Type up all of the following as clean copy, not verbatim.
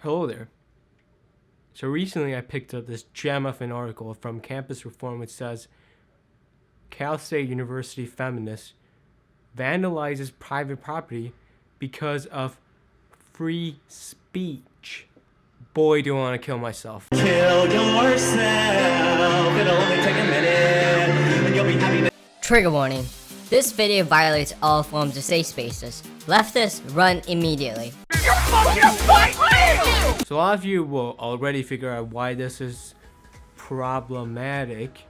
Hello there. So recently I picked up this gem of an article from Campus Reform which says Cal State University Feminist vandalizes private property because of free speech. Boy, do I want to kill myself. Kill yourself. It'll only take a minute and you'll be happy. Trigger warning. This video violates all forms of safe spaces. Leftists, run immediately. You're fucking fight me! So a lot of you will already figure out why this is problematic.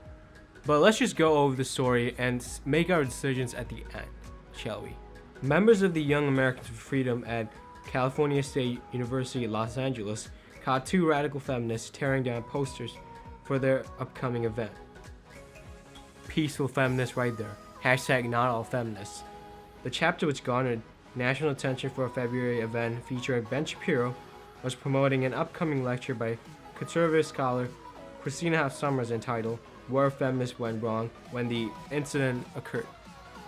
But let's just go over the story and make our decisions at the end, shall we? Members of the Young Americans for Freedom at California State University, Los Angeles, caught two radical feminists tearing down posters for their upcoming event. Peaceful feminists right there. Hashtag not all feminists. The chapter, which garnered national attention for a February event featuring Ben Shapiro, was promoting an upcoming lecture by conservative scholar Christina Hoff Sommers entitled Where Feminists Went Wrong When the Incident Occurred.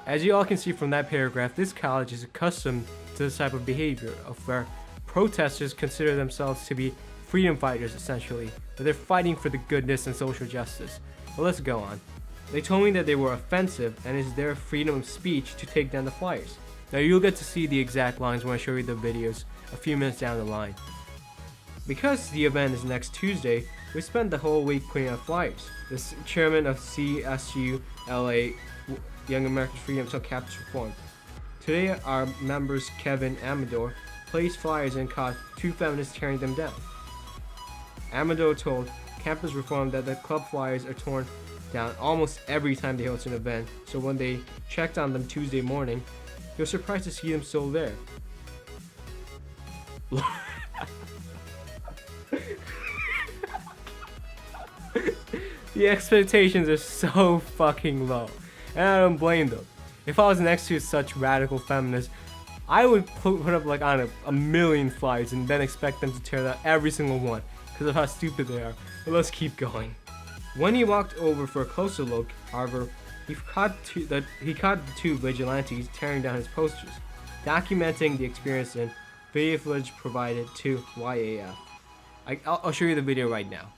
As you all can see from that paragraph, this college is accustomed to this type of behavior of where protesters consider themselves to be freedom fighters essentially, but they're fighting for the goodness and social justice. But let's go on. They told me that they were offensive and it's their freedom of speech to take down the flyers. Now you'll get to see the exact lines when I show you the videos a few minutes down the line. Because the event is next Tuesday, we spent the whole week putting out flyers. The chairman of CSU LA Young Americans Freedom took Campus Reform. Today our members Kevin Amador placed flyers and caught two feminists tearing them down. Amador told Campus Reform that the club flyers are torn down almost every time they host an event, so when they checked on them Tuesday morning, they were surprised to see them still there. The expectations are so fucking low, and I don't blame them. If I was next to such radical feminists, I would put up like on a million flyers and then expect them to tear down every single one because of how stupid they are. But let's keep going. When he walked over for a closer look, however, he caught the two vigilantes tearing down his posters, documenting the experience in video footage provided to YAF. I'll show you the video right now.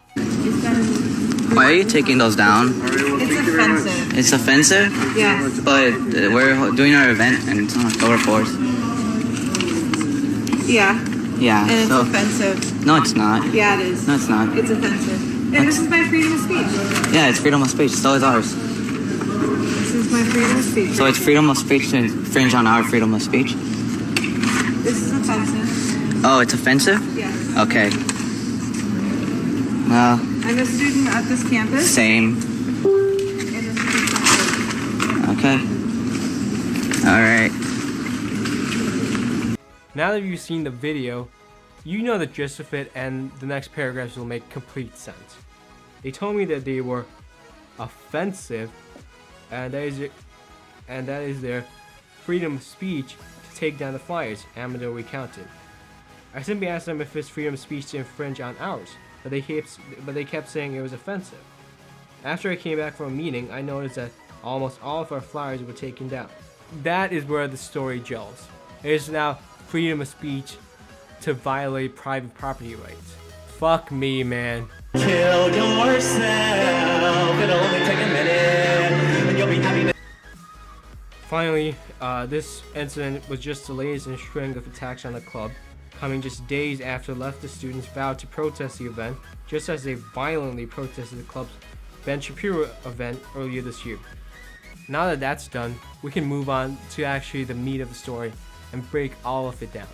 Why are you taking those down? It's offensive. It's offensive? Yes. But we're doing our event and it's on October 4th. Yeah. Yeah. And it's so, offensive. No, it's not. Yeah, it is. No, it's not. It's offensive. And this is my freedom of speech. Yeah, it's freedom of speech. So is ours. This is my freedom of speech. So it's freedom of speech to infringe on our freedom of speech? This is offensive. Oh, it's offensive? Yes. Okay. Well, I'm a student at this campus. same. And this is offensive. Okay. Alright. Now that you've seen the video, you know the gist of it and the next paragraphs will make complete sense. They told me that they were offensive and that is their freedom of speech to take down the flyers, Amador recounted. I simply asked them if it's freedom of speech to infringe on ours, but they kept saying it was offensive. After I came back from a meeting, I noticed that almost all of our flyers were taken down. That is where the story gels. It is now freedom of speech to violate private property rights. Fuck me, man. Kill yourself. It'll only take a minute and you'll be happy. Finally, this incident was just the latest in a string of attacks on the club, coming just days after leftist students vowed to protest the event, just as they violently protested the club's Ben Shapiro event earlier this year. Now that that's done, we can move on to actually the meat of the story and break all of it down.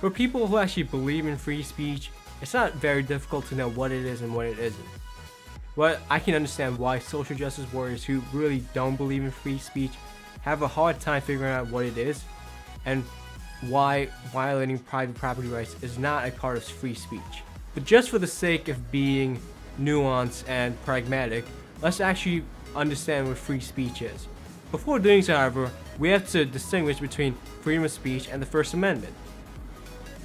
For people who actually believe in free speech, it's not very difficult to know what it is and what it isn't. But I can understand why social justice warriors who really don't believe in free speech have a hard time figuring out what it is and why violating private property rights is not a part of free speech. But just for the sake of being nuanced and pragmatic, let's actually understand what free speech is. Before doing so, however, we have to distinguish between freedom of speech and the First Amendment.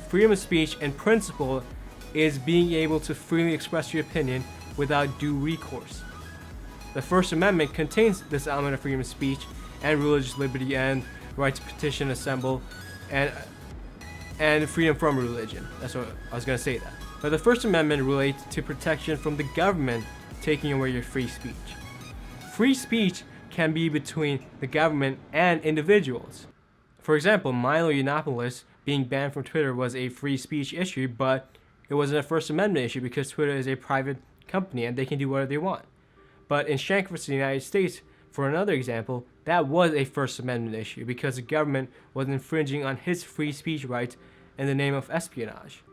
Freedom of speech in principle is being able to freely express your opinion without due recourse. The First Amendment contains this element of freedom of speech and religious liberty and right to petition, assemble, and and freedom from religion. That's what I was gonna say that. But the First Amendment relates to protection from the government taking away your free speech. Free speech can be between the government and individuals. For example, Milo Yiannopoulos being banned from Twitter was a free speech issue, but it wasn't a First Amendment issue because Twitter is a private company and they can do whatever they want. But in Shank vs. the United States, for another example, that was a First Amendment issue because the government was infringing on his free speech rights in the name of espionage.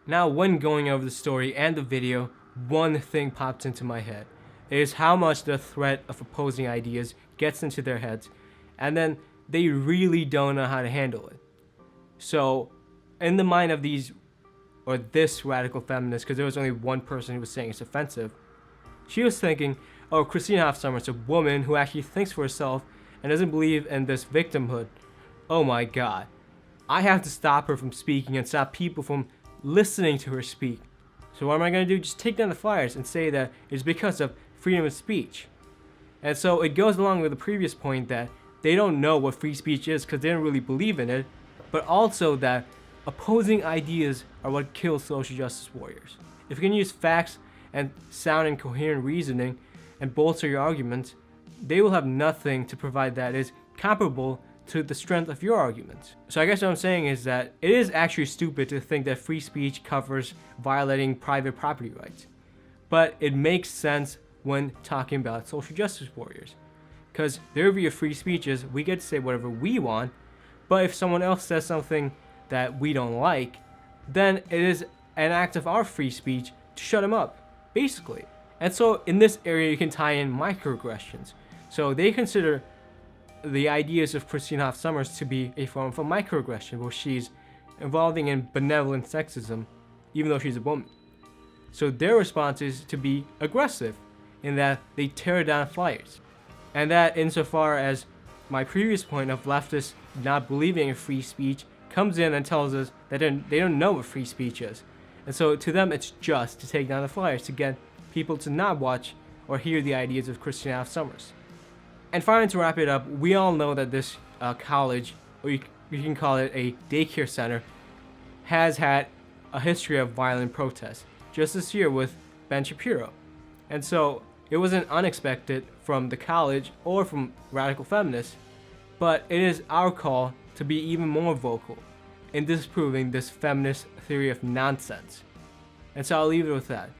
Now, when going over the story and the video, one thing pops into my head. It is how much the threat of opposing ideas gets into their heads, and then they really don't know how to handle it. So, in the mind of these, or this radical feminist, because there was only one person who was saying it's offensive, she was thinking, oh, Christina Hoff Sommers is a woman who actually thinks for herself and doesn't believe in this victimhood. Oh my god. I have to stop her from speaking and stop people from listening to her speak. So what am I going to do? Just take down the flyers and say that it's because of freedom of speech. And so it goes along with the previous point that they don't know what free speech is because they don't really believe in it, but also that opposing ideas are what kills social justice warriors. If you can use facts and sound and coherent reasoning and bolster your arguments, they will have nothing to provide that is comparable to the strength of your arguments. So I guess what I'm saying is that it is actually stupid to think that free speech covers violating private property rights. But it makes sense when talking about social justice warriors. Because their view of free speech is we get to say whatever we want, but if someone else says something that we don't like, then it is an act of our free speech to shut them up, basically. And so in this area you can tie in microaggressions. So they consider the ideas of Christina Hoff Sommers to be a form of a microaggression where she's involving in benevolent sexism even though she's a woman. So their response is to be aggressive in that they tear down flyers. And that insofar as my previous point of leftists not believing in free speech comes in and tells us that they don't know what free speech is. And so to them it's just to take down the flyers to get people to not watch or hear the ideas of Christina Hoff Sommers. And finally, to wrap it up, we all know that this college, or you can call it a daycare center, has had a history of violent protests, just this year with Ben Shapiro. And so it wasn't unexpected from the college or from radical feminists, but it is our call to be even more vocal in disproving this feminist theory of nonsense. And so I'll leave it with that.